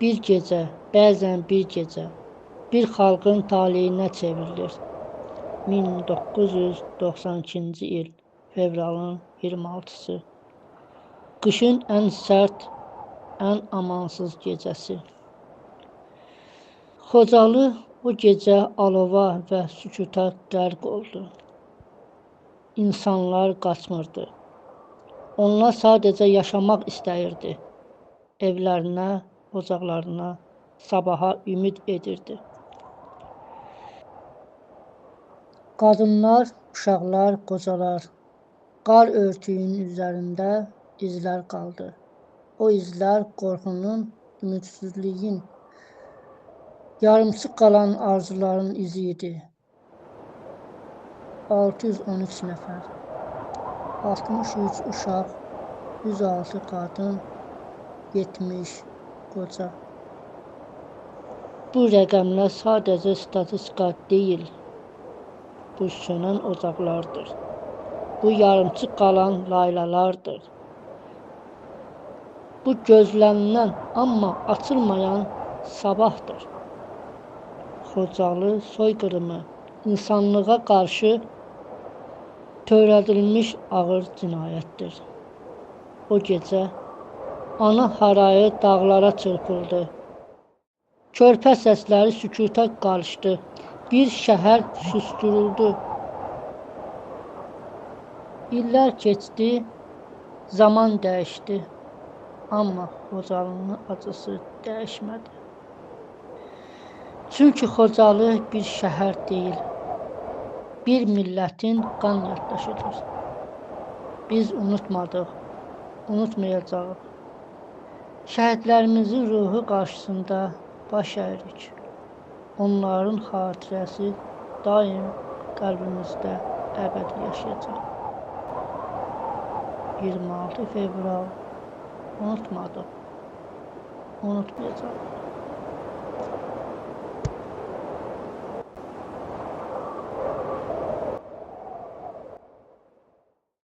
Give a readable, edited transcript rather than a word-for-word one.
Bir gecə, bəzən bir gecə, bir xalqın taleyinə çevrilir. 1992-ci il fevralın 26-sı. Qışın ən sərt, ən amansız gecəsi. Xocalı o gecə alova və sükuta qərq oldu. İnsanlar qaçmırdı. Onlar sadəcə yaşamaq istəyirdi. Evlərinə, ocaqlarına, sabaha ümid edirdi. Qadınlar, uşaqlar, qocalar, qar örtüyünün üzərində izlər qaldı. O izlər qorxunun, ümidsizliyin, yarımçıq qalan arzuların izi idi. 613 nəfər, 63 uşaq, 106 qadın, 70 qoca. Bu rəqəmlər sadəcə statistika deyil, bu sönən ocaqlardır. Bu yarımçıq qalan laylalardır. Bu gözlənilən, amma açılmayan sabahdır. Xocalı soyqırımı insanlığa qarşı törədilmiş ağır cinayətdir. O gecə ana harayı dağlara çırpıldı. Körpə səsləri sükuta qarışdı. Bir şəhər susturuldu. İllər keçdi, zaman dəyişdi. Amma Xocalının acısı dəyişmədi. Çünki Xocalı bir şəhər deyil, bir millətin qan yaddaşıdır. Biz unutmadıq, unutmayacağıq. Şəhidlərimizin ruhu qarşısında baş əyirik. Onların xatirəsi daim qəlbimizdə əbədi yaşayacaq. 26 fevral unutmadıq, unutmayacaq.